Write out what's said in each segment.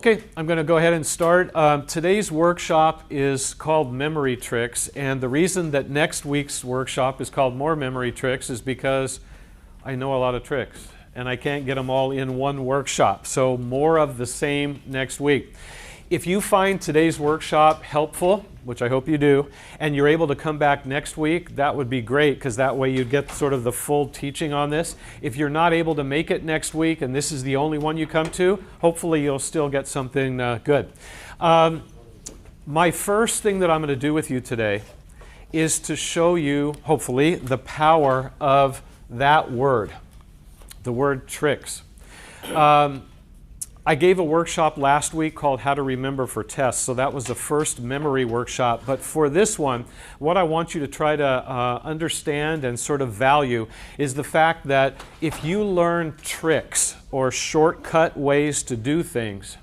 Okay, I'm going to go ahead and start. Today's workshop is called Memory Tricks, and the reason that next week's workshop is called More Memory Tricks is because I know a lot of tricks, and I can't get them all in one workshop. So more of the same next week. If you find today's workshop helpful, which I hope you do, and you're able to come back next week, that would be great, because that way you get sort of the full teaching on this. If you're not able to make it next week and this is the only one you come to, hopefully you'll still get something good. My first thing that I'm going to do with you today is to show you, hopefully, the power of that word, the word tricks. I gave a workshop last week called How to Remember for Tests, so that was the first memory workshop. But for this one, what I want you to try to understand and sort of value is the fact that if you learn tricks or shortcut ways to do things,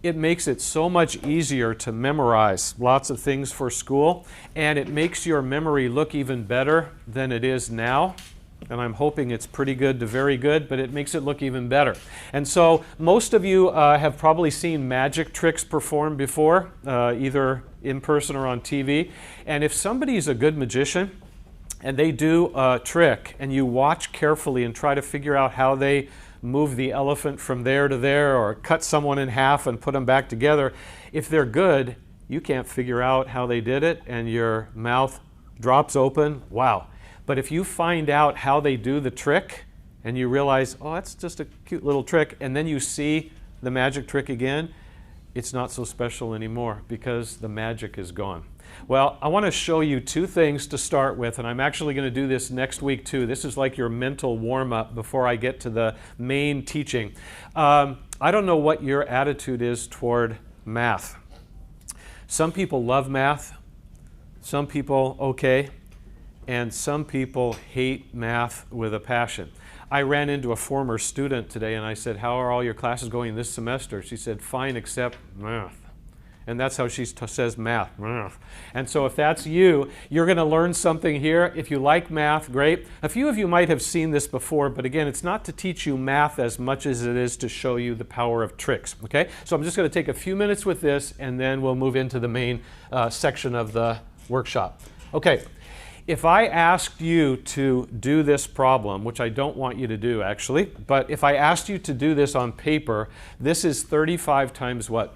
it makes it so much easier to memorize lots of things for school, and it makes your memory look even better than it is now. And I'm hoping it's pretty good to very good, but it makes it look even better. And so most of you have probably seen magic tricks performed before, either in person or on TV. And if somebody's a good magician and they do a trick and you watch carefully and try to figure out how they move the elephant from there to there or cut someone in half and put them back together, if they're good, you can't figure out how they did it and your mouth drops open. Wow. But if you find out how they do the trick and you realize, oh, that's just a cute little trick, and then you see the magic trick again, it's not so special anymore because the magic is gone. Well, I want to show you two things to start with, and I'm actually going to do this next week too. This is like your mental warm-up before I get to the main teaching. I don't know what your attitude is toward math. Some people love math, some people okay, and some people hate math with a passion. I ran into a former student today and I said, how are all your classes going this semester? She said, fine except math. And that's how she says math. And so if that's you, you're going to learn something here. If you like math, great. A few of you might have seen this before, but again, it's not to teach you math as much as it is to show you the power of tricks. Okay? So I'm just going to take a few minutes with this and then we'll move into the main section of the workshop. Okay. If I asked you to do this problem, which I don't want you to do actually, but if I asked you to do this on paper, this is 35 times what?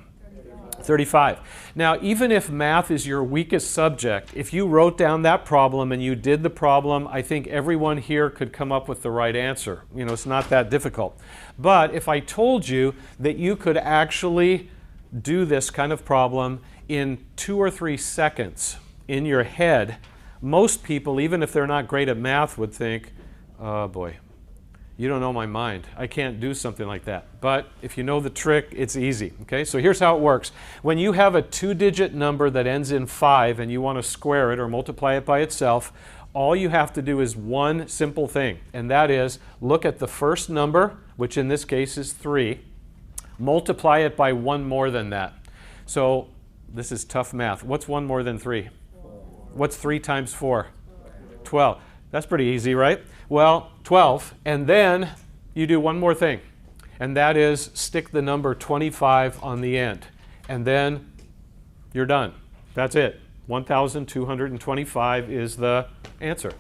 35. Now, even if math is your weakest subject, if you wrote down that problem and you did the problem, I think everyone here could come up with the right answer. You know, it's not that difficult. But if I told you that you could actually do this kind of problem in 2 or 3 seconds in your head, most people, even if they're not great at math, would think, oh boy, you don't know my mind. I can't do something like that. But if you know the trick, it's easy. Okay, so here's how it works. When you have a 2-digit number that ends in 5 and you want to square it or multiply it by itself, all you have to do is one simple thing, and that is look at the first number, which in this case is 3, multiply it by one more than that. So this is tough math. What's one more than 3? What's 3 times 4? 12. That's pretty easy, right? Well, 12. And then you do one more thing. And that is stick the number 25 on the end. And then you're done. That's it. 1,225 is the answer.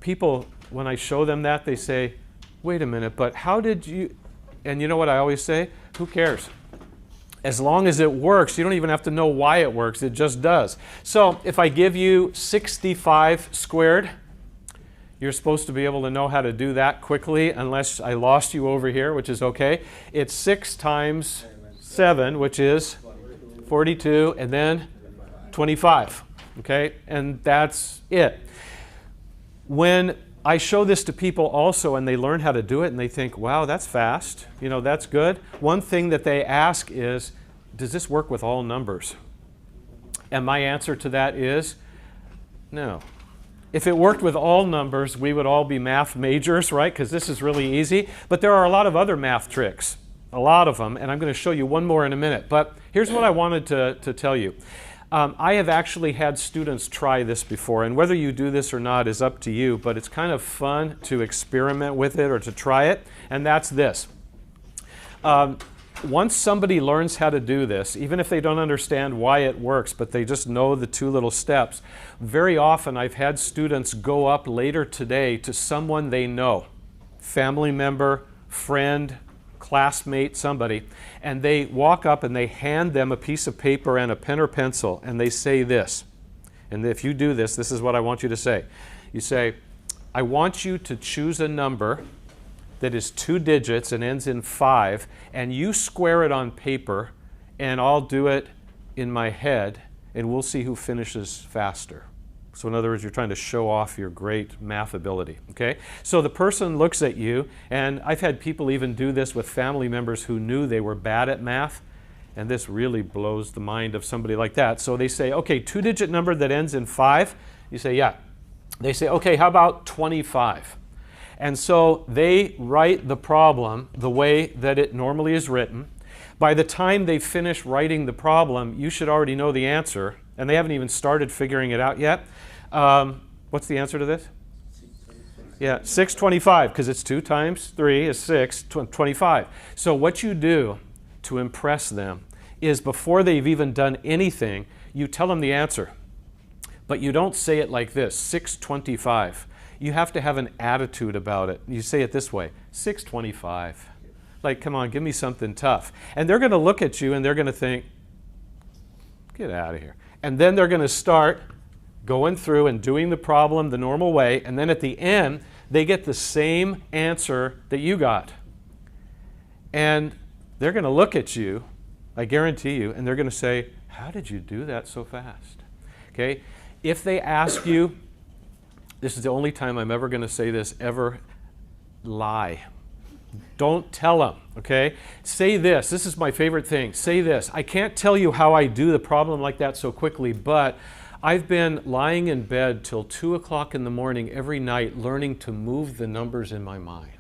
People, when I show them that, they say, wait a minute, but how did you... And you know what I always say? Who cares? As long as it works, you don't even have to know why it works. It just does. So if I give you 65 squared, you're supposed to be able to know how to do that quickly, unless I lost you over here, which is okay. It's 6 times 7, which is 42, and then 25. Okay? And that's it. When I show this to people also and they learn how to do it and they think, wow, that's fast, you know, that's good. One thing that they ask is, does this work with all numbers? And my answer to that is, no. If it worked with all numbers, we would all be math majors, right? Because this is really easy. But there are a lot of other math tricks, a lot of them, and I'm going to show you one more in a minute. But here's what I wanted to tell you. I have actually had students try this before, and whether you do this or not is up to you, but it's kind of fun to experiment with it or to try it, and that's this. once somebody learns how to do this, even if they don't understand why it works, but they just know the 2 little steps, very often I've had students go up later today to someone they know, family member, friend, classmate, somebody, and they walk up and they hand them a piece of paper and a pen or pencil, and they say this. And if you do this, this is what I want you to say. You say, I want you to choose a number that is 2 digits and ends in 5, and you square it on paper, and I'll do it in my head, and we'll see who finishes faster. So in other words, you're trying to show off your great math ability, okay? So the person looks at you, and I've had people even do this with family members who knew they were bad at math, and this really blows the mind of somebody like that. So they say, okay, 2-digit number that ends in 5. You say, yeah. They say, okay, how about 25? And so they write the problem the way that it normally is written. By the time they finish writing the problem, you should already know the answer, and they haven't even started figuring it out yet. What's the answer to this? 625. Yeah, 625, because it's 2 times 3 is 6, 25. So what you do to impress them is before they've even done anything, you tell them the answer. But you don't say it like this, 625. You have to have an attitude about it. You say it this way, 625. Like, come on, give me something tough. And they're going to look at you and they're going to think, get out of here. And then they're going to start going through and doing the problem the normal way. And then at the end, they get the same answer that you got. And they're going to look at you, I guarantee you, and they're going to say, how did you do that so fast? Okay? If they ask you, this is the only time I'm ever going to say this, ever lie. Don't tell them, okay? Say this. This is my favorite thing. Say this. I can't tell you how I do the problem like that so quickly, but I've been lying in bed till 2 o'clock in the morning every night learning to move the numbers in my mind.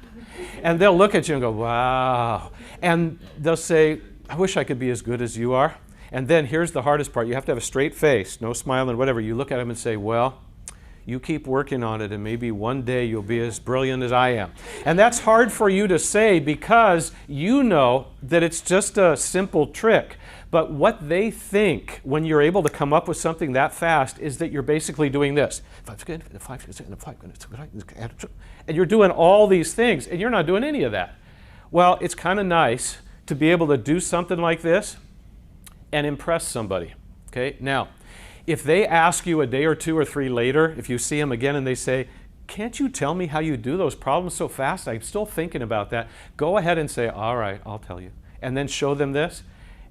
And they'll look at you and go, wow. And they'll say, I wish I could be as good as you are. And then here's the hardest part. You have to have a straight face, no smile and whatever. You look at them and say, well, you keep working on it, and maybe one day you'll be as brilliant as I am. And that's hard for you to say because you know that it's just a simple trick. But what they think when you're able to come up with something that fast is that you're basically doing this. And you're doing all these things, and you're not doing any of that. Well, it's kind of nice to be able to do something like this and impress somebody. Okay? Now, if they ask you a day or 2 or 3 later, if you see them again and they say, can't you tell me how you do those problems so fast? I'm still thinking about that. Go ahead and say, all right, I'll tell you. And then show them this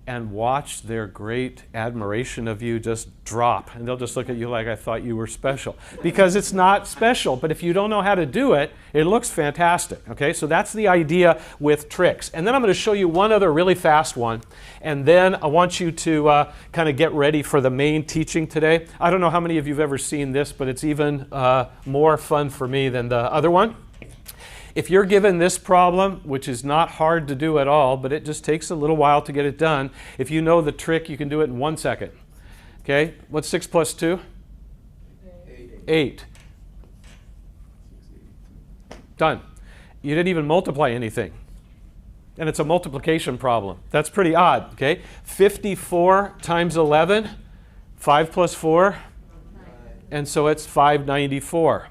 and watch their great admiration of you just drop. And they'll just look at you like, I thought you were special. Because it's not special, but if you don't know how to do it, it looks fantastic. Okay, so that's the idea with tricks. And then I'm going to show you one other really fast one. And then I want you to kind of get ready for the main teaching today. I don't know how many of you have ever seen this, but it's even more fun for me than the other one. If you're given this problem, which is not hard to do at all, but it just takes a little while to get it done, if you know the trick, you can do it in 1 second. Okay, what's 6 plus 2? 8. Done. You didn't even multiply anything. And it's a multiplication problem. That's pretty odd, okay? 54 times 11, 5 plus 4, and so it's 594.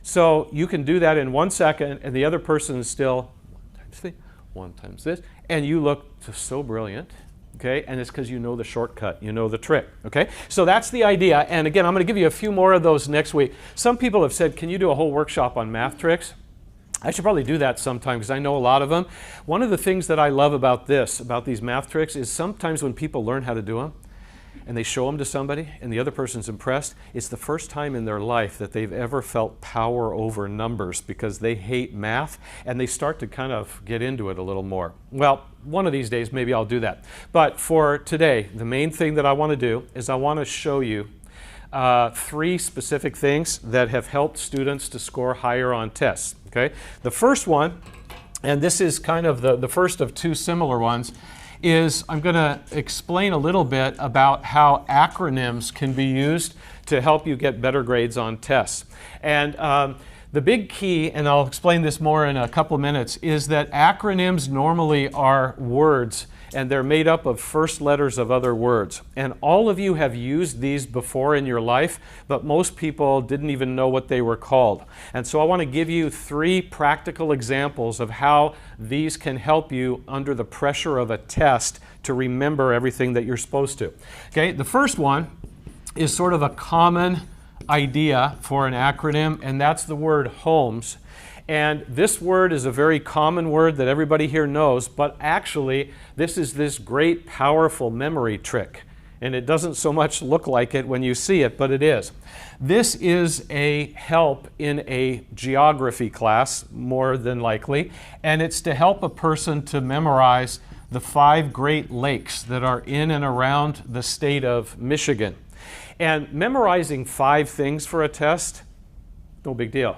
So you can do that in 1 second, and the other person is still 1 times this, and you look so brilliant, okay? And it's because you know the shortcut, you know the trick, okay? So that's the idea, and again, I'm going to give you a few more of those next week. Some people have said, can you do a whole workshop on math tricks? I should probably do that sometime because I know a lot of them. One of the things that I love about these math tricks, is sometimes when people learn how to do them, and they show them to somebody, and the other person's impressed, it's the first time in their life that they've ever felt power over numbers because they hate math, and they start to kind of get into it a little more. Well, one of these days, maybe I'll do that. But for today, the main thing that I want to do is I want to show you 3 specific things that have helped students to score higher on tests. Okay? The first one, and this is kind of the first of 2 similar ones, is I'm going to explain a little bit about how acronyms can be used to help you get better grades on tests. And The big key, and I'll explain this more in a couple minutes, is that acronyms normally are words, and they're made up of first letters of other words. And all of you have used these before in your life, but most people didn't even know what they were called. And so I want to give you 3 practical examples of how these can help you under the pressure of a test to remember everything that you're supposed to. Okay, the first one is sort of a common idea for an acronym, and that's the word Holmes. And this word is a very common word that everybody here knows, but actually this is this great powerful memory trick. And it doesn't so much look like it when you see it, but it is. This is a help in a geography class, more than likely, and it's to help a person to memorize the 5 Great Lakes that are in and around the state of Michigan. And memorizing 5 things for a test, no big deal.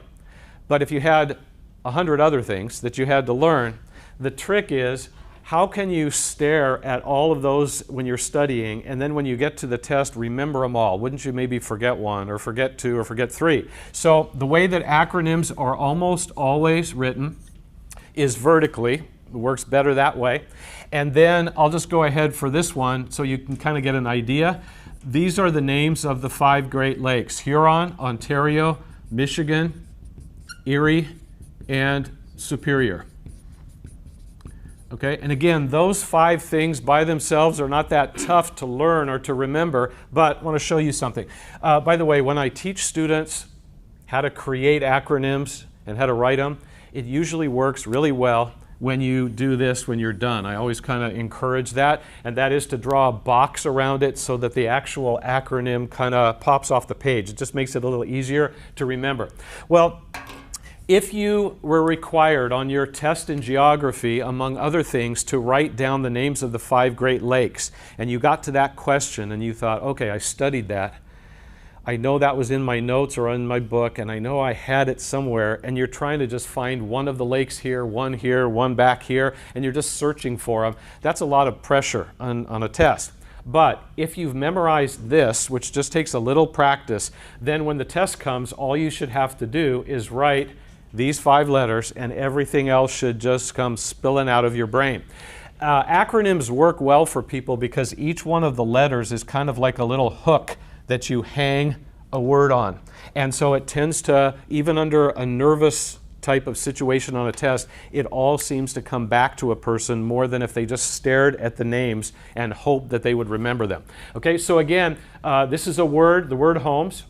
But if you had 100 other things that you had to learn, the trick is, how can you stare at all of those when you're studying, and then when you get to the test, remember them all? Wouldn't you maybe forget 1 or forget 2 or forget 3? So the way that acronyms are almost always written is vertically. It works better that way. And then I'll just go ahead for this one so you can kind of get an idea. These are the names of the 5 Great Lakes: Huron, Ontario, Michigan, Erie, and Superior. Okay, and again, those 5 things by themselves are not that tough to learn or to remember, but I want to show you something. By the way, when I teach students how to create acronyms and how to write them, it usually works really well when you do this when you're done. I always kind of encourage that, and that is to draw a box around it so that the actual acronym kind of pops off the page. It just makes it a little easier to remember. Well, if you were required on your test in geography, among other things, to write down the names of the 5 Great Lakes, and you got to that question and you thought, okay, I studied that, I know that was in my notes or in my book, and I know I had it somewhere, and you're trying to just find one of the lakes here, one back here, and you're just searching for them. That's a lot of pressure on a test. But if you've memorized this, which just takes a little practice, then when the test comes, all you should have to do is write these 5 letters, and everything else should just come spilling out of your brain. Acronyms work well for people because each one of the letters is kind of like a little hook that you hang a word on. And so it tends to, even under a nervous type of situation on a test, it all seems to come back to a person more than if they just stared at the names and hoped that they would remember them. Okay, so again, this is a word, the word Holmes,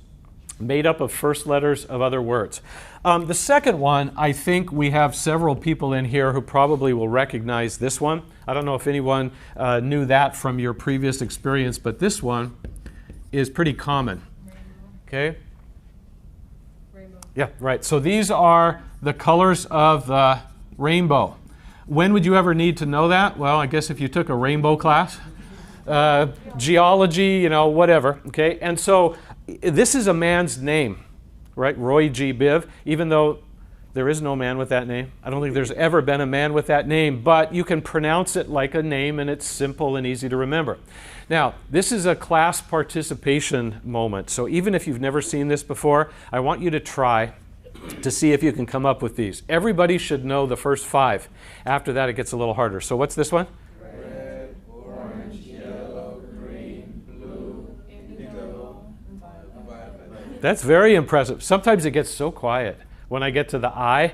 made up of first letters of other words. The second one, I think we have several people in here who probably will recognize this one. I don't know if anyone knew that from your previous experience, but this one is pretty common. Okay? Rainbow. Yeah, right. So these are the colors of the rainbow. When would you ever need to know that? Well, I guess if you took a rainbow class. Geology, whatever. Okay? And so this is a man's name, right? Roy G. Biv, even though there is no man with that name. I don't think there's ever been a man with that name, but you can pronounce it like a name, and it's simple and easy to remember. Now, this is a class participation moment, so even if you've never seen this before, I want you to try to see if you can come up with these. Everybody should know the first 5. After that, it gets a little harder. So what's this one? Red, orange, yellow, green, blue, indigo, violet. That's very impressive. Sometimes it gets so quiet when I get to the I.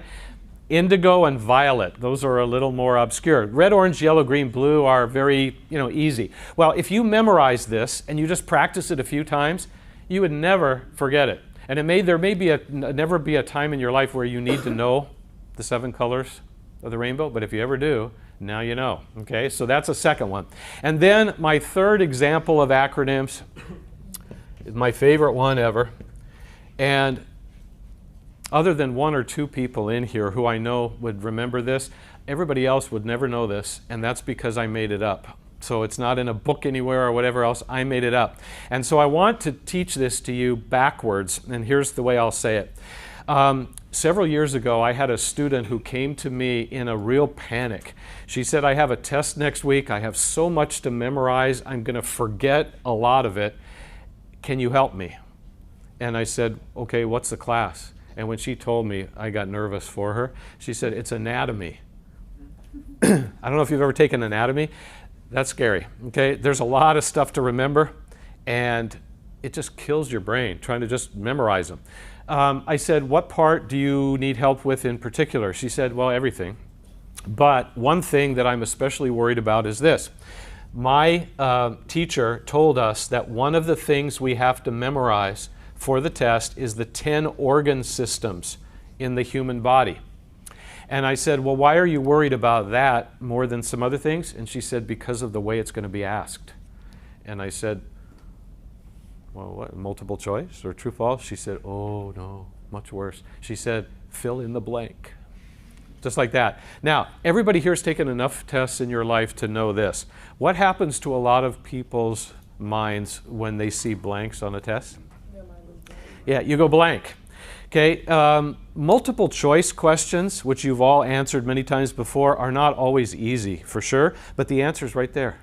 Indigo and violet, those are a little more obscure. Red, orange, yellow, green, blue are very, easy. Well, if you memorize this and you just practice it a few times, you would never forget it. And there may never be a time in your life where you need to know the 7 colors of the rainbow, but if you ever do, now you know. Okay, so that's a second one. And then my third example of acronyms is my favorite one ever. And other than 1 or 2 people in here who I know would remember this, everybody else would never know this, and that's because I made it up. So it's not in a book anywhere or whatever else, I made it up. And so I want to teach this to you backwards, and here's the way I'll say it. Several years ago, I had a student who came to me in a real panic. She said, I have a test next week, I have so much to memorize, I'm going to forget a lot of it. Can you help me? And I said, okay, what's the class? And when she told me, I got nervous for her. She said, it's anatomy. I don't know if you've ever taken anatomy. That's scary, okay? There's a lot of stuff to remember, and it just kills your brain trying to just memorize them. I said, what part do you need help with in particular? She said, well, everything. But one thing that I'm especially worried about is this. My teacher told us that one of the things we have to memorize for the test is the 10 organ systems in the human body. And I said, well, why are you worried about that more than some other things? And she said, because of the way it's going to be asked. And I said, well, what, multiple choice or true false? She said, oh, no, much worse. She said, fill in the blank. Just like that. Now, everybody here has taken enough tests in your life to know this. What happens to a lot of people's minds when they see blanks on a test? Yeah, you go blank. Okay, multiple choice questions, which you've all answered many times before, are not always easy, for sure, but the answer's right there.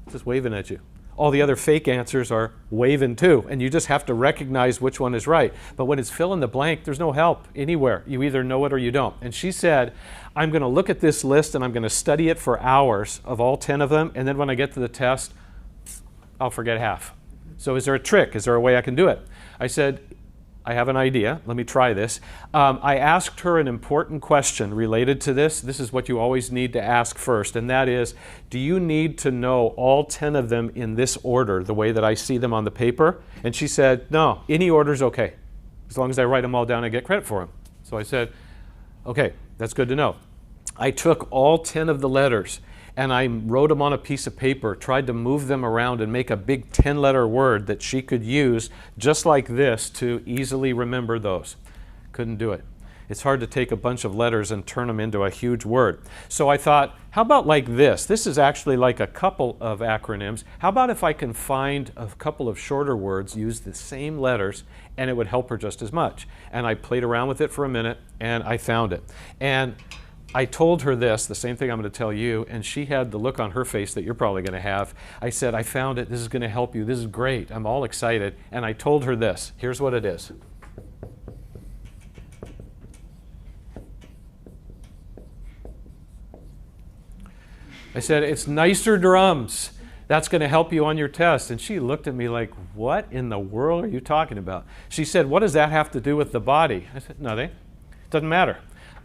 It's just waving at you. All the other fake answers are waving too, and you just have to recognize which one is right. But when it's fill in the blank, there's no help anywhere. You either know it or you don't. And she said, I'm going to look at this list and I'm going to study it for hours of all 10 of them, and then when I get to the test, I'll forget half. So is there a trick? Is there a way I can do it? I said, I have an idea. Let me try this. I asked her an important question related to this. This is what you always need to ask first, and that is, do you need to know all 10 of them in this order, the way that I see them on the paper? And she said, no, any order is okay, as long as I write them all down and get credit for them. So I said, okay, that's good to know. I took all 10 of the letters and I wrote them on a piece of paper, tried to move them around and make a big 10-letter word that she could use just like this to easily remember those. Couldn't do it. It's hard to take a bunch of letters and turn them into a huge word. So I thought, how about like this? This is actually like a couple of acronyms. How about if I can find a couple of shorter words, use the same letters, and it would help her just as much. And I played around with it for a minute, and I found it. And I told her this, the same thing I'm going to tell you, and she had the look on her face that you're probably going to have. I said, I found it. This is going to help you. This is great. I'm all excited. And I told her this. Here's what it is. I said, it's nicer drums. That's going to help you on your test. And she looked at me like, what in the world are you talking about? She said, what does that have to do with the body? I said, nothing. It doesn't matter.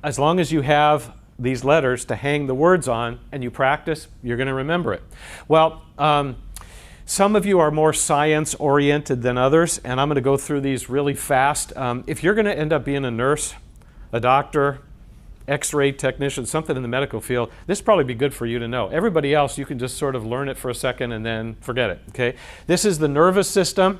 As long as you have these letters to hang the words on and you practice, you're going to remember it. Well, some of you are more science-oriented than others, and I'm going to go through these really fast. If you're going to end up being a nurse, a doctor, X-ray technician, something in the medical field, this will probably be good for you to know. Everybody else, you can just sort of learn it for a second and then forget it. Okay? This is the nervous system.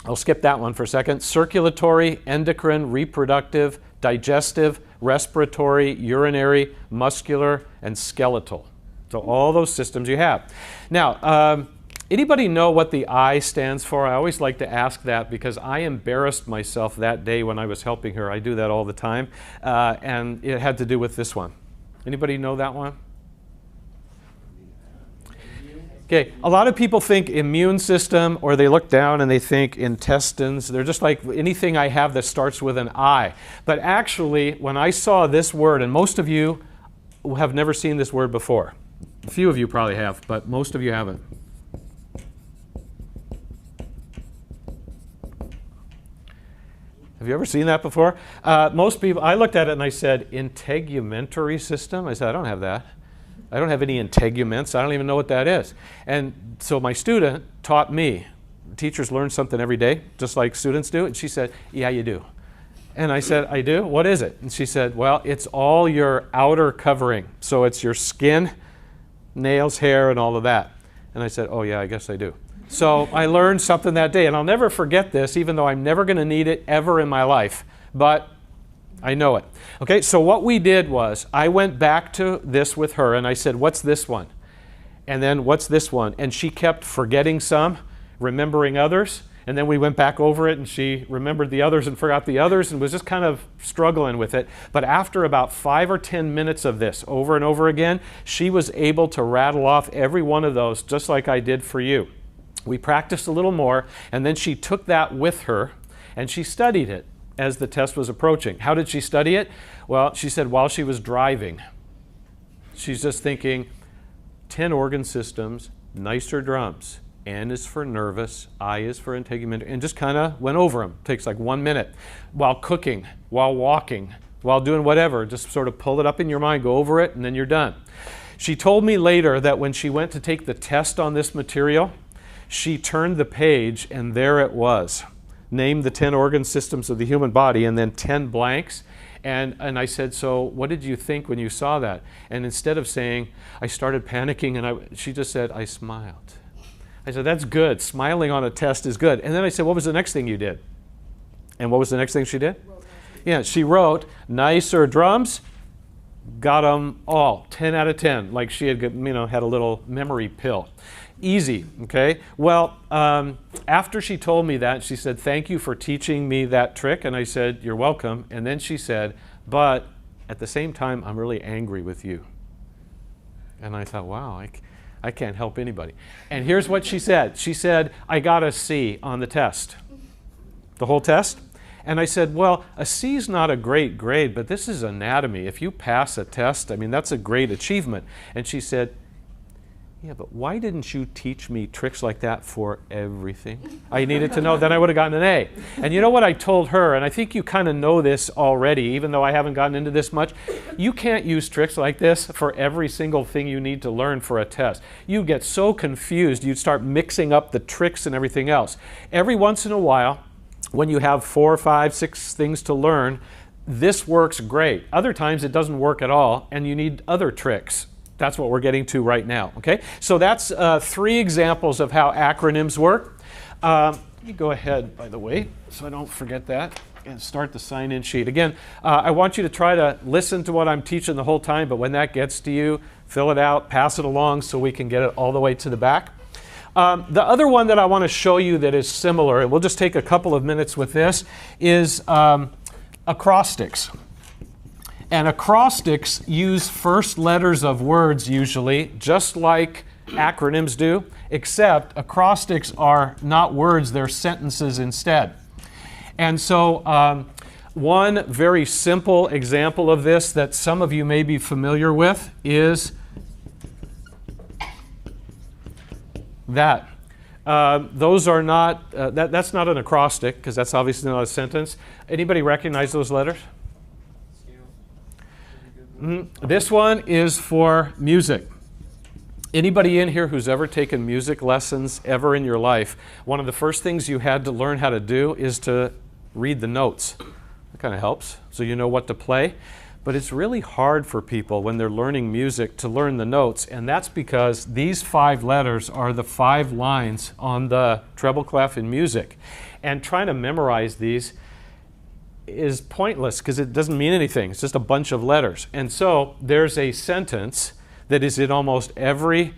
I'll skip that one for a second. Circulatory, endocrine, reproductive, digestive, respiratory, urinary, muscular, and skeletal. So all those systems you have. Now, anybody know what the I stands for? I always like to ask that because I embarrassed myself that day when I was helping her. I do that all the time. And it had to do with this one. Anybody know that one? Okay, a lot of people think immune system, or they look down and they think intestines. They're just like anything I have that starts with an I. But actually, when I saw this word, and most of you have never seen this word before. A few of you probably have, but most of you haven't. Have you ever seen that before? Most people, I looked at it and I said, integumentary system? I said, I don't have that. I don't have any integuments. I don't even know what that is. And so my student taught me. Teachers learn something every day, just like students do. And she said, yeah, you do. And I said, I do? What is it? And she said, well, it's all your outer covering. So it's your skin, nails, hair, and all of that. And I said, oh, yeah, I guess I do. So I learned something that day. And I'll never forget this, even though I'm never going to need it ever in my life. But I know it. Okay, so what we did was I went back to this with her and I said, what's this one? And then what's this one? And she kept forgetting some, remembering others. And then we went back over it and she remembered the others and forgot the others and was just kind of struggling with it. But after about 5 or 10 minutes of this over and over again, she was able to rattle off every one of those just like I did for you. We practiced a little more and then she took that with her and she studied it as the test was approaching. How did she study it? Well, she said while she was driving. She's just thinking, 10 organ systems, nicer drums. N is for nervous, I is for integumentary, and just kind of went over them. Takes like 1 minute. While cooking, while walking, while doing whatever, just sort of pull it up in your mind, go over it, and then you're done. She told me later that when she went to take the test on this material, she turned the page and there it was. Name the 10 organ systems of the human body and then 10 blanks. And I said, so what did you think when you saw that? And instead of saying, I started panicking, and she just said, I smiled. I said, that's good. Smiling on a test is good. And then I said, what was the next thing you did? And what was the next thing she did? Yeah, she wrote, nicer drums, got them all, 10 out of 10, like she had, had a little memory pill. Easy, okay? Well, after she told me that, she said, thank you for teaching me that trick. And I said, you're welcome. And then she said, but at the same time, I'm really angry with you. And I thought, wow, I can't help anybody. And here's what she said. She said, I got a C on the test. The whole test? And I said, well, a C is not a great grade, but this is anatomy. If you pass a test, I mean, that's a great achievement. And she said, yeah, but why didn't you teach me tricks like that for everything? I needed to know, then I would have gotten an A. And you know what I told her, and I think you kind of know this already, even though I haven't gotten into this much, you can't use tricks like this for every single thing you need to learn for a test. You get so confused, you'd start mixing up the tricks and everything else. Every once in a while, when you have 4, 5, 6 things to learn, this works great. Other times it doesn't work at all, and you need other tricks. That's what we're getting to right now, okay? So that's 3 examples of how acronyms work. Let me go ahead, by the way, so I don't forget that, and start the sign-in sheet. Again, I want you to try to listen to what I'm teaching the whole time, but when that gets to you, fill it out, pass it along so we can get it all the way to the back. The other one that I want to show you that is similar, and we'll just take a couple of minutes with this, is acrostics. And acrostics use first letters of words usually, just like acronyms do, except acrostics are not words, they're sentences instead. And so one very simple example of this that some of you may be familiar with is that. Those are not, that's not an acrostic, because that's obviously not a sentence. Anybody recognize those letters? This one is for music. Anybody in here who's ever taken music lessons ever in your life, one of the first things you had to learn how to do is to read the notes. That kind of helps, so you know what to play. But it's really hard for people when they're learning music to learn the notes, and that's because these 5 letters are the 5 lines on the treble clef in music. And trying to memorize these is pointless because it doesn't mean anything. It's just a bunch of letters. And so there's a sentence that is in almost every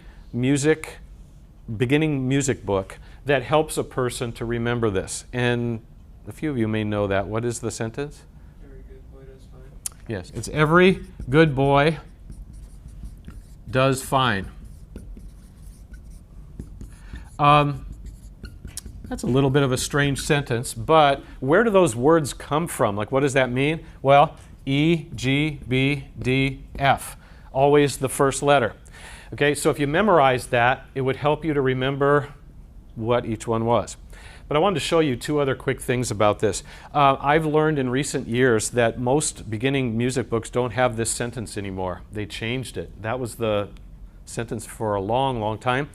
beginning music book that helps a person to remember this. And a few of you may know that. What is the sentence? Every good boy does fine. Yes, it's every good boy does fine. That's a little bit of a strange sentence, but where do those words come from? Like, what does that mean? Well, E, G, B, D, F. Always the first letter. Okay, so if you memorize that, it would help you to remember what each one was. But I wanted to show you 2 other quick things about this. I've learned in recent years that most beginning music books don't have this sentence anymore. They changed it. That was the sentence for a long, long time.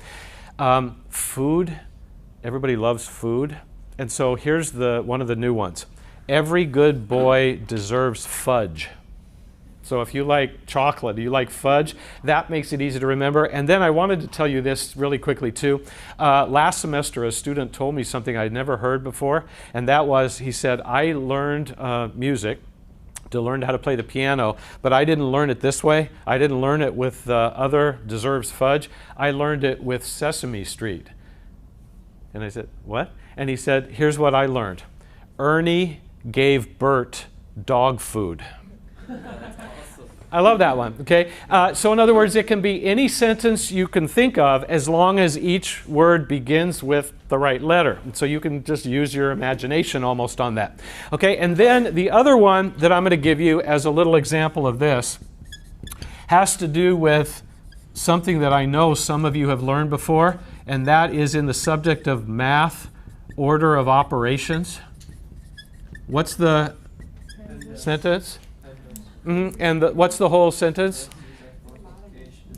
Food. Everybody loves food. And so here's one of the new ones. Every good boy deserves fudge. So if you like chocolate, you like fudge, that makes it easy to remember. And then I wanted to tell you this really quickly too. Last semester, a student told me something I'd never heard before, and that was, he said, I learned music to learn how to play the piano, but I didn't learn it this way. I didn't learn it with other deserves fudge. I learned it with Sesame Street. And I said, what? And he said, here's what I learned. Ernie gave Bert dog food. I love that one. Okay. So in other words, it can be any sentence you can think of as long as each word begins with the right letter. And so you can just use your imagination almost on that. Okay. And then the other one that I'm going to give you as a little example of this has to do with something that I know some of you have learned before, and that is in the subject of math, order of operations. What's the sentence? And what's the whole sentence?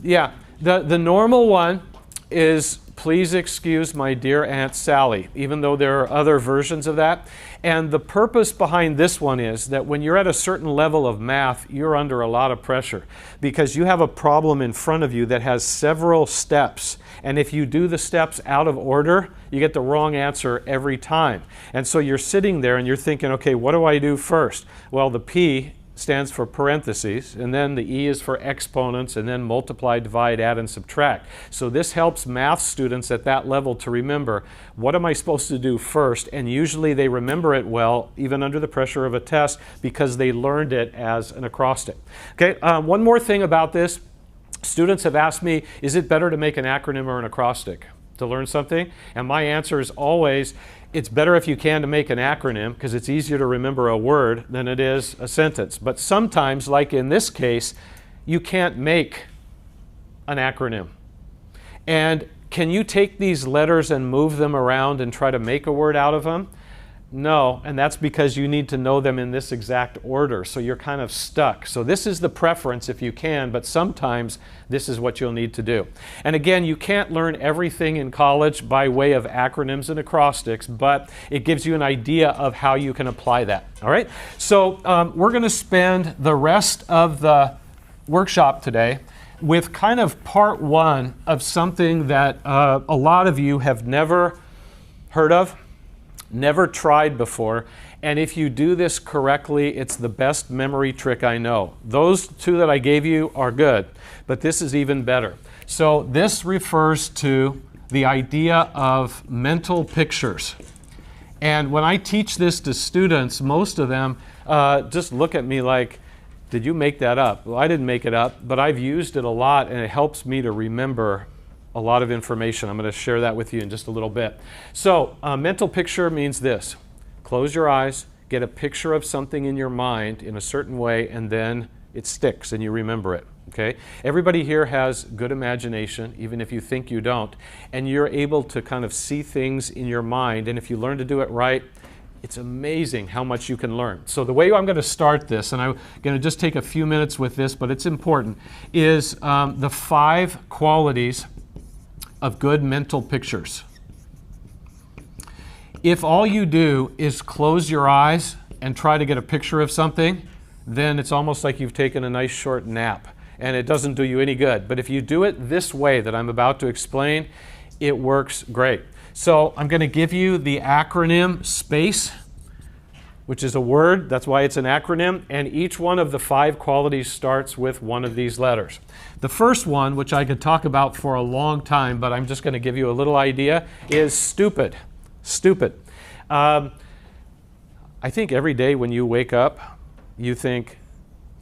Yeah, the normal one is, please excuse my dear Aunt Sally, even though there are other versions of that. And the purpose behind this one is that when you're at a certain level of math, you're under a lot of pressure because you have a problem in front of you that has several steps. And if you do the steps out of order, you get the wrong answer every time. And so you're sitting there and you're thinking, okay, what do I do first? Well, the P stands for parentheses, and then the E is for exponents, and then multiply, divide, add, and subtract. So this helps math students at that level to remember, what am I supposed to do first? And usually they remember it well, even under the pressure of a test, because they learned it as an acrostic. Okay, one more thing about this. Students have asked me, is it better to make an acronym or an acrostic to learn something? And my answer is always, it's better if you can to make an acronym because it's easier to remember a word than it is a sentence. But sometimes, like in this case, you can't make an acronym. And can you take these letters and move them around and try to make a word out of them? No, and that's because you need to know them in this exact order, so you're kind of stuck. So this is the preference if you can, but sometimes this is what you'll need to do. And again, you can't learn everything in college by way of acronyms and acrostics, but it gives you an idea of how you can apply that. All right, so we're going to spend the rest of the workshop today with kind of part one of something that a lot of you have never heard of, never tried before, and if you do this correctly, it's the best memory trick I know. Those two that I gave you are good, but this is even better. So this refers to the idea of mental pictures. And when I teach this to students, most of them just look at me like, did you make that up? Well, I didn't make it up, but I've used it a lot, and it helps me to remember a lot of information. I'm going to share that with you in just a little bit. So mental picture means this. Close your eyes, get a picture of something in your mind in a certain way, and then it sticks and you remember it. Okay? Everybody here has good imagination, even if you think you don't, and you're able to kind of see things in your mind, and if you learn to do it right, it's amazing how much you can learn. So the way I'm going to start this, and I'm going to just take a few minutes with this, but it's important, is the 5 qualities of good mental pictures. If all you do is close your eyes and try to get a picture of something, then it's almost like you've taken a nice short nap, and it doesn't do you any good. But if you do it this way that I'm about to explain, it works great. So I'm going to give you the acronym SPACE, which is a word. That's why it's an acronym. And each one of the 5 qualities starts with one of these letters. The first one, which I could talk about for a long time, but I'm just going to give you a little idea, is stupid. Stupid. I think every day when you wake up, you think,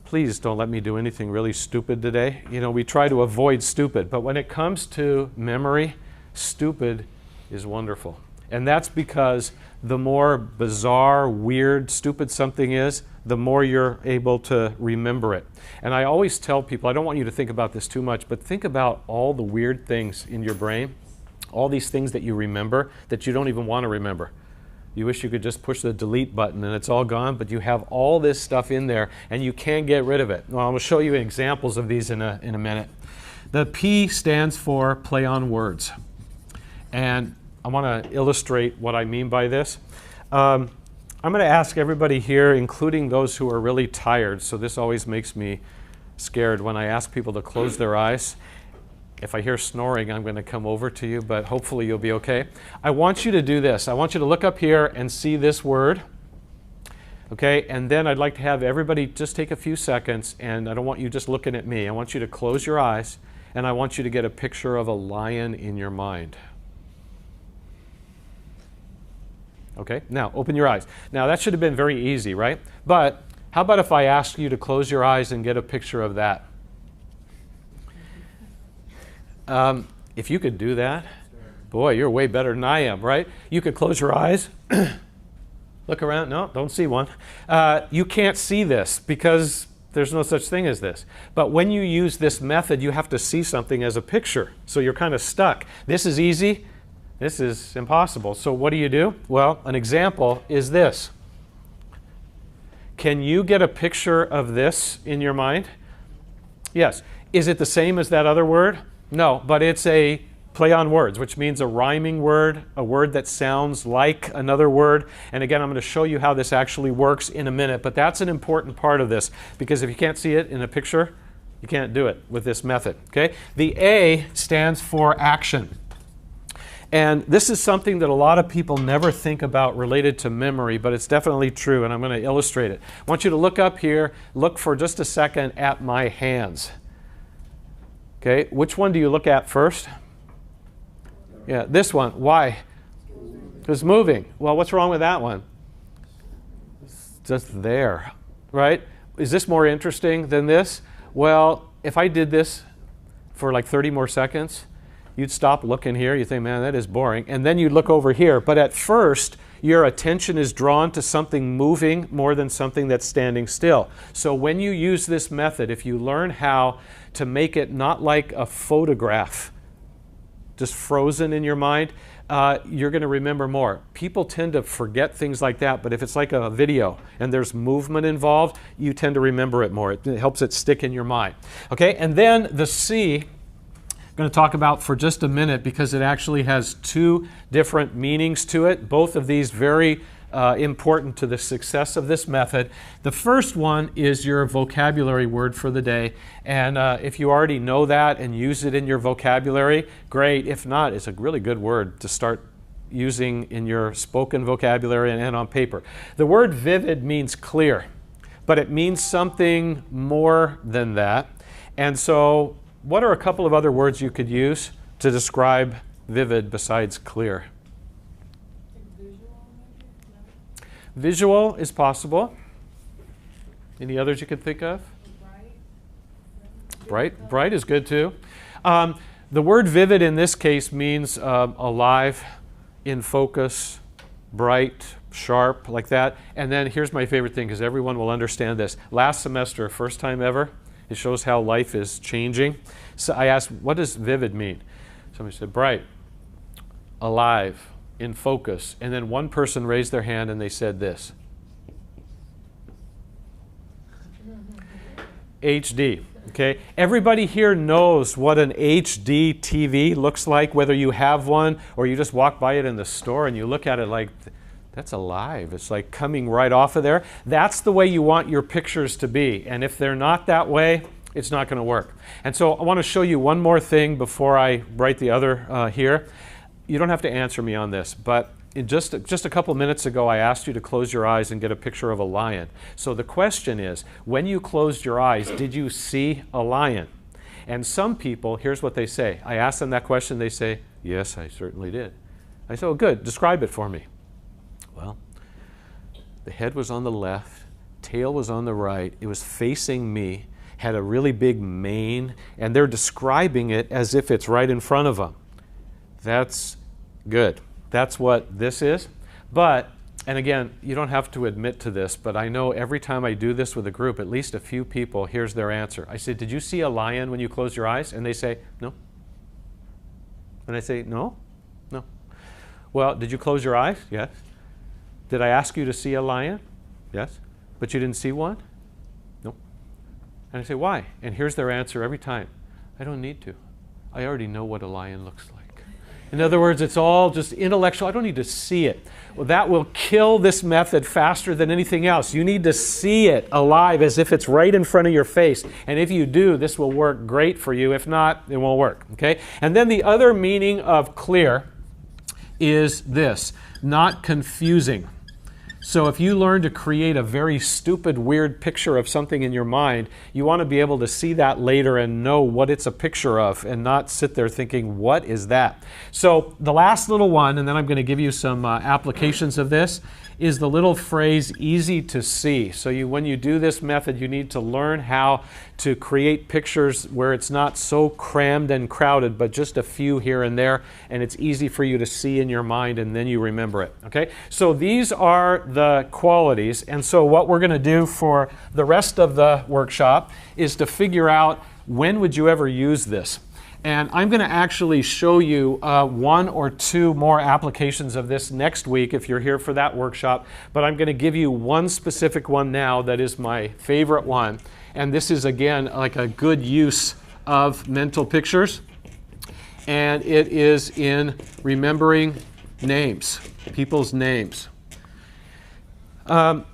please don't let me do anything really stupid today. You know, we try to avoid stupid. But when it comes to memory, stupid is wonderful. And that's because the more bizarre, weird, stupid something is, the more you're able to remember it. And I always tell people, I don't want you to think about this too much, but think about all the weird things in your brain, all these things that you remember that you don't even want to remember. You wish you could just push the delete button and it's all gone, but you have all this stuff in there and you can't get rid of it. Well, I'm going to show you examples of these in a minute. The P stands for play on words. And I want to illustrate what I mean by this. I'm going to ask everybody here, including those who are really tired, so this always makes me scared when I ask people to close their eyes. If I hear snoring, I'm going to come over to you, but hopefully you'll be okay. I want you to do this. I want you to look up here and see this word. Okay, and then I'd like to have everybody just take a few seconds, and I don't want you just looking at me. I want you to close your eyes, and I want you to get a picture of a lion in your mind. Okay, now open your eyes. Now that should have been very easy, right? But How about if I ask you to close your eyes and get a picture of that? If you could do that, boy, you're way better than I am, right? You could close your eyes, look around. No, don't see one. You can't see this because there's no such thing as this. But when you use this method, you have to see something as a picture. So you're kind of stuck. This is easy. This is impossible. So what do? Well, an example is this. Can you get a picture of this in your mind? Yes. Is it the same as that other word? No, but it's a play on words, which means a rhyming word, a word that sounds like another word. And again, I'm going to show you how this actually works in a minute, but that's an important part of this, because if you can't see it in a picture, you can't do it with this method. Okay? The A stands for action. And this is something that a lot of people never think about related to memory, but it's definitely true, and I'm going to illustrate it. I want you to look up here, look for just a second at my hands. Okay, which one do you look at first? Yeah, this one. Why? It's moving. Well, what's wrong with that one? It's just there, right? Is this more interesting than this? Well, if I did this for like 30 more seconds, you'd stop looking here. You think, man, that is boring. And then you'd look over here. But at first, your attention is drawn to something moving more than something that's standing still. So when you use this method, if you learn how to make it not like a photograph, just frozen in your mind, you're going to remember more. People tend to forget things like that, but if it's like a video and there's movement involved, you tend to remember it more. It helps it stick in your mind. Okay, and then the C, I'm going to talk about for just a minute because it actually has two different meanings to it, both of these very important to the success of this method. The first one is your vocabulary word for the day, and if you already know that and use it in your vocabulary, great. If not, it's a really good word to start using in your spoken vocabulary and on paper. The word vivid means clear, but it means something more than that. And so what are a couple of other words you could use to describe vivid besides clear? Visual is possible. Any others you could think of? Bright is good too. The word vivid in this case means alive, in focus, bright, sharp, like that. And then here's my favorite thing, because everyone will understand this. Last semester, first time ever, it shows how life is changing. So I asked, what does vivid mean? Somebody said bright, alive, in focus. And then one person raised their hand and they said this. HD. Okay? Everybody here knows what an HD TV looks like, whether you have one or you just walk by it in the store and you look at it like, that's alive. It's like coming right off of there. That's the way you want your pictures to be. And if they're not that way, it's not going to work. And so I want to show you one more thing before I write the other here. You don't have to answer me on this, but just a couple minutes ago, I asked you to close your eyes and get a picture of a lion. So the question is, when you closed your eyes, did you see a lion? And some people, here's what they say. I ask them that question, they say, yes, I certainly did. I said, oh, good, describe it for me. Well, the head was on the left, tail was on the right, it was facing me, had a really big mane, and they're describing it as if it's right in front of them. That's good. That's what this is. But, and again, you don't have to admit to this, but I know every time I do this with a group, at least a few people, here's their answer. I say, did you see a lion when you closed your eyes? And they say, no. And I say, no? No. Well, did you close your eyes? Yes. Did I ask you to see a lion? Yes. But you didn't see one? No. And I say, why? And here's their answer every time. I don't need to. I already know what a lion looks like. In other words, it's all just intellectual. I don't need to see it. Well, that will kill this method faster than anything else. You need to see it alive as if it's right in front of your face. And if you do, this will work great for you. If not, it won't work. Okay? And then the other meaning of clear is this, not confusing. So if you learn to create a very stupid, weird picture of something in your mind, you want to be able to see that later and know what it's a picture of and not sit there thinking, what is that? So the last little one, and then I'm going to give you some applications of this, is the little phrase easy to see. So when you do this method, you need to learn how to create pictures where it's not so crammed and crowded, but just a few here and there, and it's easy for you to see in your mind, and then you remember it. Okay? So these are the qualities, and so what we're going to do for the rest of the workshop is to figure out when would you ever use this. And I'm going to actually show you one or two more applications of this next week if you're here for that workshop. But I'm going to give you one specific one now that is my favorite one. And this is, again, like a good use of mental pictures. And it is in remembering names, people's names. How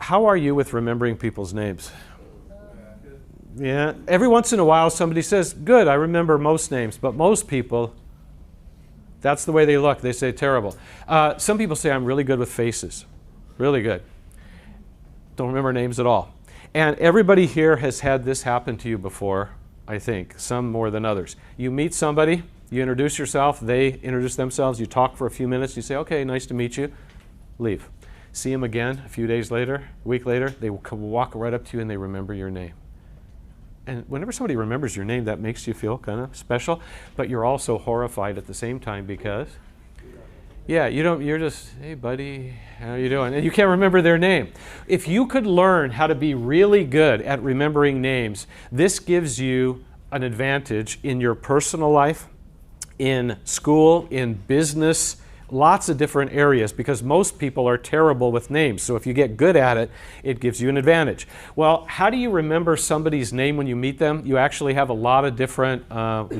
are you with remembering people's names? Yeah, every once in a while somebody says, good, I remember most names, but most people, that's the way they look. They say terrible. Some people say I'm really good with faces, really good. Don't remember names at all. And everybody here has had this happen to you before, I think, some more than others. You meet somebody, you introduce yourself, they introduce themselves, you talk for a few minutes, you say, okay, nice to meet you, leave. See them again a few days later, a week later, they will walk right up to you and they remember your name. And whenever somebody remembers your name, that makes you feel kind of special, but you're also horrified at the same time because, yeah, you're just, hey buddy, how you doing? And you can't remember their name. If you could learn how to be really good at remembering names, this gives you an advantage in your personal life, in school, in business, lots of different areas, because most people are terrible with names. So if you get good at it, it gives you an advantage. Well, how do you remember somebody's name when you meet them? You actually have a lot of different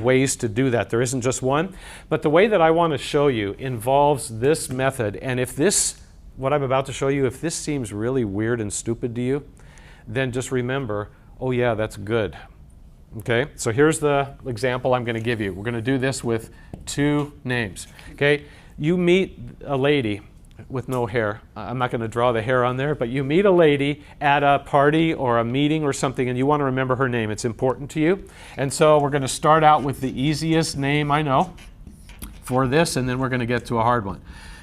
ways to do that. There isn't just one. But the way that I want to show you involves this method. And if this, what I'm about to show you, if this seems really weird and stupid to you, then just remember, oh yeah, that's good. Okay, so here's the example I'm going to give you. We're going to do this with two names. Okay. You meet a lady with no hair. I'm not going to draw the hair on there, but you meet a lady at a party or a meeting or something, and you want to remember her name. It's important to you. And so we're going to start out with the easiest name I know for this, and then we're going to get to a hard one.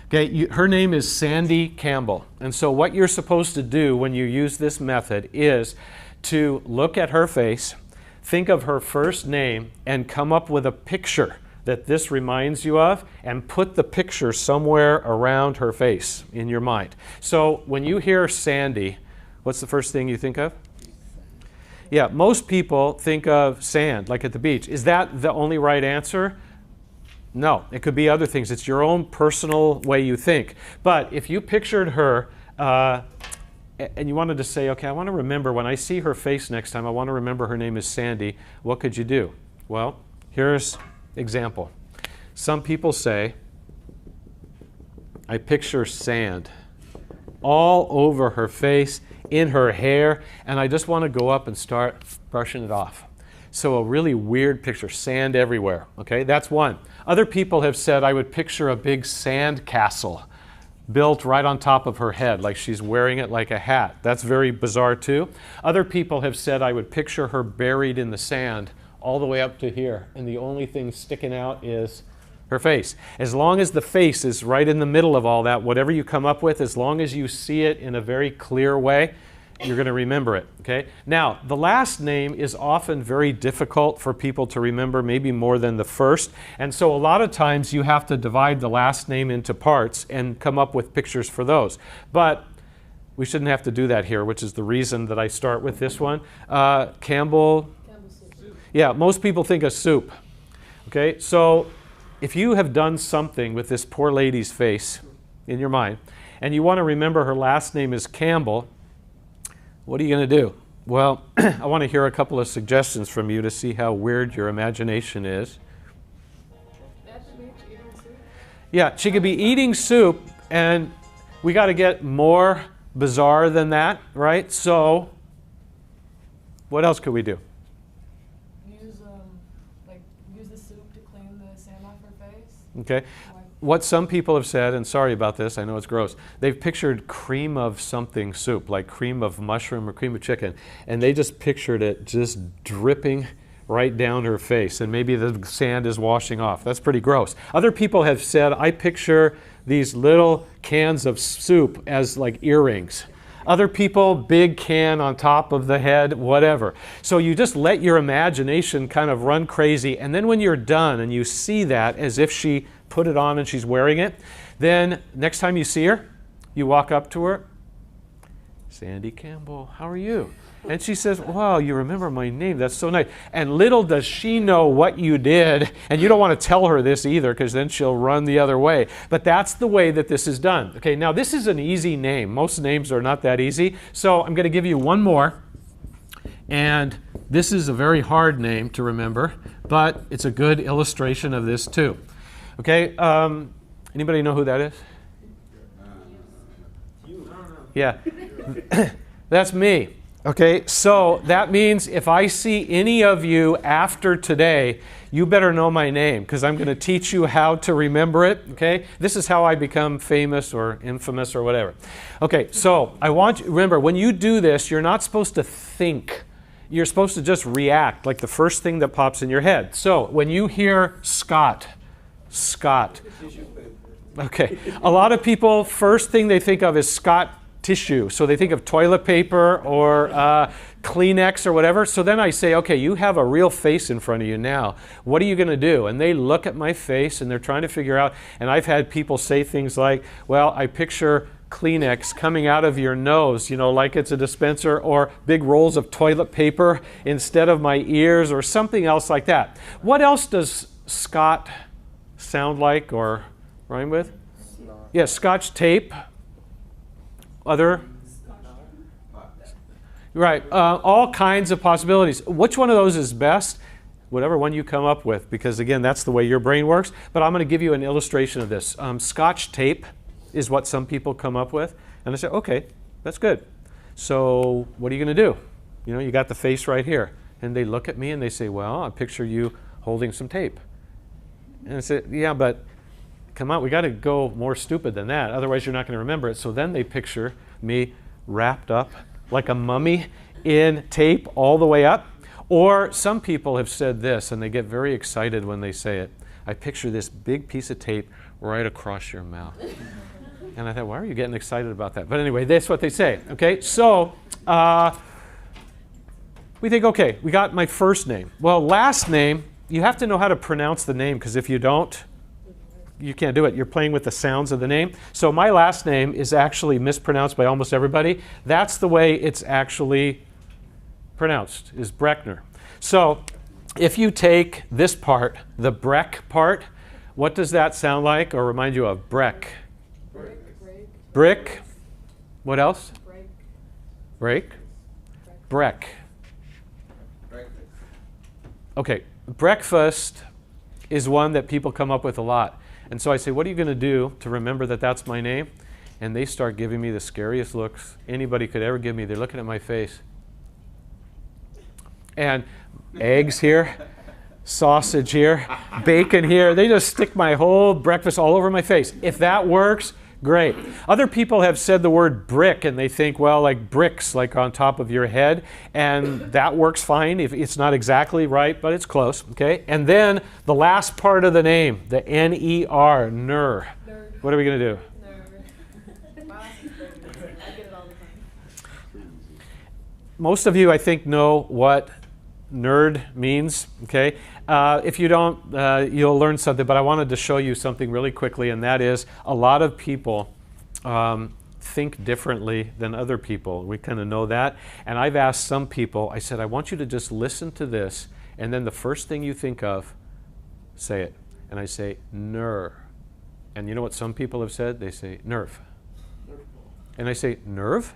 Okay, her name is Sandy Campbell. And so what you're supposed to do when you use this method is to look at her face, think of her first name, and come up with a picture that this reminds you of, and put the picture somewhere around her face in your mind. So when you hear Sandy, what's the first thing you think of? Yeah, most people think of sand, like at the beach. Is that the only right answer? No, it could be other things. It's your own personal way you think. But if you pictured her and you wanted to say, okay, I want to remember when I see her face next time, I want to remember her name is Sandy, what could you do? Well, here's example. Some people say, I picture sand all over her face, in her hair, and I just want to go up and start brushing it off. So a really weird picture, sand everywhere. Okay, that's one. Other people have said I would picture a big sand castle built right on top of her head, like she's wearing it like a hat. That's very bizarre too. Other people have said I would picture her buried in the sand all the way up to here, and the only thing sticking out is her face. As long as the face is right in the middle of all that, whatever you come up with, as long as you see it in a very clear way, you're going to remember it. Okay? Now, the last name is often very difficult for people to remember, maybe more than the first, and so a lot of times you have to divide the last name into parts and come up with pictures for those. But we shouldn't have to do that here, which is the reason that I start with this one. Campbell. Yeah, most people think of soup. Okay, so if you have done something with this poor lady's face in your mind, and you want to remember her last name is Campbell, what are you going to do? Well, I want to hear a couple of suggestions from you to see how weird your imagination is. Yeah, she could be eating soup, and we got to get more bizarre than that, right? So, what else could we do? Use the soup to clean the sand off her face. Okay. what some people have said, and sorry about this, I know it's gross, they've pictured cream of something soup, like cream of mushroom or cream of chicken, and they just pictured it just dripping right down her face, and maybe the sand is washing off. That's pretty gross. Other people have said, I picture these little cans of soup as like earrings. Other people, big can on top of the head, whatever. So you just let your imagination kind of run crazy, and then when you're done and you see that as if she put it on and she's wearing it, then next time you see her, you walk up to her, Sandy Campbell, how are you? And she says, wow, you remember my name. That's so nice. And little does she know what you did. And you don't want to tell her this either, because then she'll run the other way. But that's the way that this is done. Okay, now this is an easy name. Most names are not that easy. So I'm going to give you one more. And this is a very hard name to remember, but it's a good illustration of this too. Okay, anybody know who that is? Yeah, that's me. Okay, so that means if I see any of you after today, you better know my name, because I'm going to teach you how to remember it. Okay, this is how I become famous or infamous or whatever. Okay, so I want you, remember, when you do this, you're not supposed to think. You're supposed to just react, like the first thing that pops in your head. So when you hear Scott. Okay, a lot of people, first thing they think of is Scott tissue. So they think of toilet paper or Kleenex or whatever. So then I say, okay, you have a real face in front of you now. What are you going to do? And they look at my face and they're trying to figure out. And I've had people say things like, well, I picture Kleenex coming out of your nose, you know, like it's a dispenser, or big rolls of toilet paper instead of my ears, or something else like that. What else does Scott sound like or rhyme with? Yeah, Scotch tape. Other? Right, all kinds of possibilities. Which one of those is best? Whatever one you come up with, because again, that's the way your brain works. But I'm going to give you an illustration of this. Scotch tape is what some people come up with. And I say, okay, that's good. So what are you going to do? You know, you got the face right here. And they look at me and they say, well, I picture you holding some tape. And I say, yeah, but come on, we got to go more stupid than that. Otherwise, you're not going to remember it. So then they picture me wrapped up like a mummy in tape all the way up. Or some people have said this, and they get very excited when they say it. I picture this big piece of tape right across your mouth. And I thought, why are you getting excited about that? But anyway, that's what they say. Okay, so we think, okay, we got my first name. Well, last name, you have to know how to pronounce the name, because if you don't, you can't do it. You're playing with the sounds of the name. So my last name is actually mispronounced by almost everybody. That's the way it's actually pronounced, is Breckner. So if you take this part, the Breck part, what does that sound like or remind you of? Breck. Brick. What else? Break. Breck. Okay, breakfast is one that people come up with a lot. And so I say, what are you going to do to remember that that's my name? And they start giving me the scariest looks anybody could ever give me. They're looking at my face. And eggs here, sausage here, bacon here. They just stick my whole breakfast all over my face. If that works, great. Other people have said the word brick, and they think, well, like bricks, like on top of your head. And that works fine. If it's not exactly right, but it's close. Okay. And then the last part of the name, the N-E-R, ner. Nerd. What are we going to do? Nerd. I get it all the time. Most of you, I think, know what nerd means. Okay. If you don't, you'll learn something, but I wanted to show you something really quickly, and that is a lot of people think differently than other people. We kind of know that. And I've asked some people, I said, I want you to just listen to this, and then the first thing you think of, say it. And I say, ner. And you know what some people have said? They say, nerve. And I say, nerve?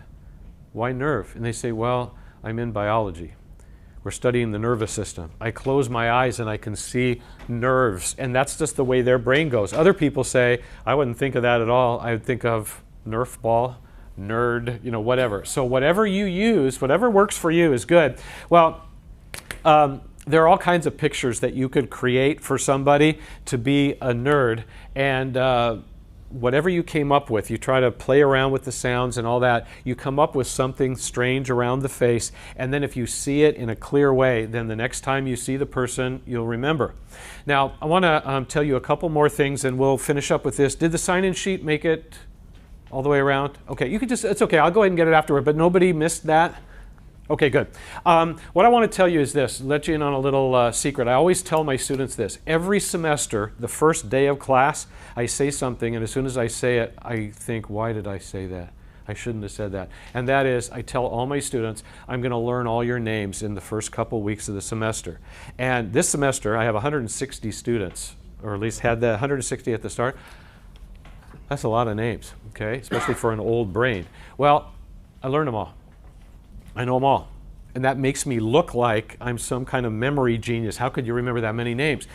Why nerve? And they say, well, I'm in biology. We're studying the nervous system. I close my eyes and I can see nerves, and that's just the way their brain goes. Other people say, I wouldn't think of that at all. I would think of Nerf ball, nerd, you know, whatever. So whatever you use, whatever works for you is good. Well, there are all kinds of pictures that you could create for somebody to be a nerd, and whatever you came up with, you try to play around with the sounds and all that, you come up with something strange around the face, and then if you see it in a clear way, then the next time you see the person, you'll remember. Now, I want to tell you a couple more things, and we'll finish up with this. Did the sign-in sheet make it all the way around? Okay, you can just, it's okay, I'll go ahead and get it afterward, but nobody missed that? Okay, good. What I want to tell you is this, let you in on a little secret. I always tell my students this. Every semester, the first day of class, I say something, and as soon as I say it, I think, why did I say that? I shouldn't have said that. And that is, I tell all my students, I'm going to learn all your names in the first couple weeks of the semester. And this semester, I have 160 students, or at least had that 160 at the start. That's a lot of names, okay, especially for an old brain. Well, I learned them all. I know them all. And that makes me look like I'm some kind of memory genius. How could you remember that many names?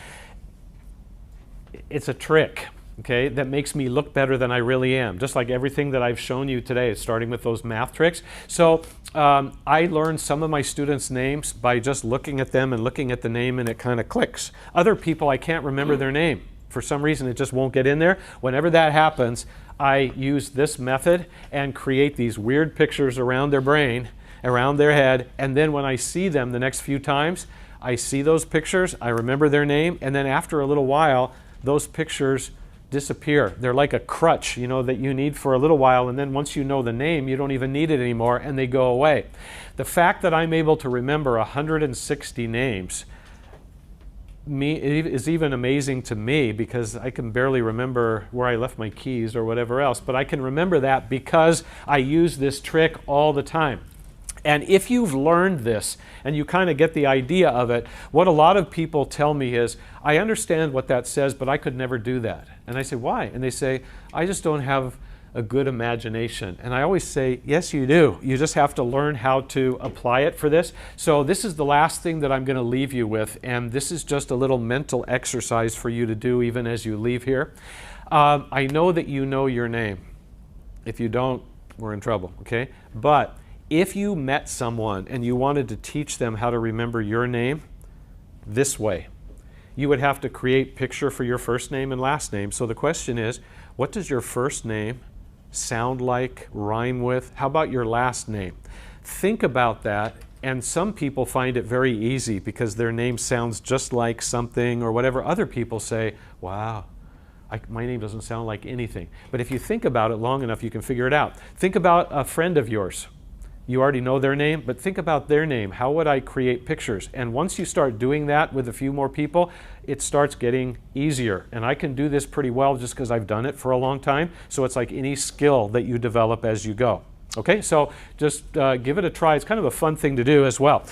It's a trick, okay, that makes me look better than I really am. Just like everything that I've shown you today, starting with those math tricks. So I learned some of my students' names by just looking at them and looking at the name, and it kind of clicks. Other people, I can't remember their name. For some reason, it just won't get in there. Whenever that happens, I use this method and create these weird pictures around their brain, around their head, and then when I see them the next few times, I see those pictures, I remember their name, and then after a little while, those pictures disappear. They're like a crutch, you know, that you need for a little while, and then once you know the name, you don't even need it anymore, and they go away. The fact that I'm able to remember 160 names is even amazing to me, because I can barely remember where I left my keys or whatever else, but I can remember that because I use this trick all the time. And if you've learned this and you kind of get the idea of it, what a lot of people tell me is, I understand what that says, but I could never do that. And I say, why? And they say, I just don't have a good imagination. And I always say, yes, you do. You just have to learn how to apply it for this. So this is the last thing that I'm going to leave you with, and this is just a little mental exercise for you to do even as you leave here. I know that you know your name. If you don't, we're in trouble, okay? But if you met someone and you wanted to teach them how to remember your name this way, you would have to create picture for your first name and last name. So the question is, what does your first name sound like, rhyme with? How about your last name? Think about that, and some people find it very easy because their name sounds just like something or whatever. Other people say, wow, my name doesn't sound like anything. But if you think about it long enough, you can figure it out. Think about a friend of yours. You already know their name, but think about their name. How would I create pictures? And once you start doing that with a few more people, it starts getting easier. And I can do this pretty well just because I've done it for a long time. So it's like any skill that you develop as you go. Okay, so just give it a try. It's kind of a fun thing to do as well.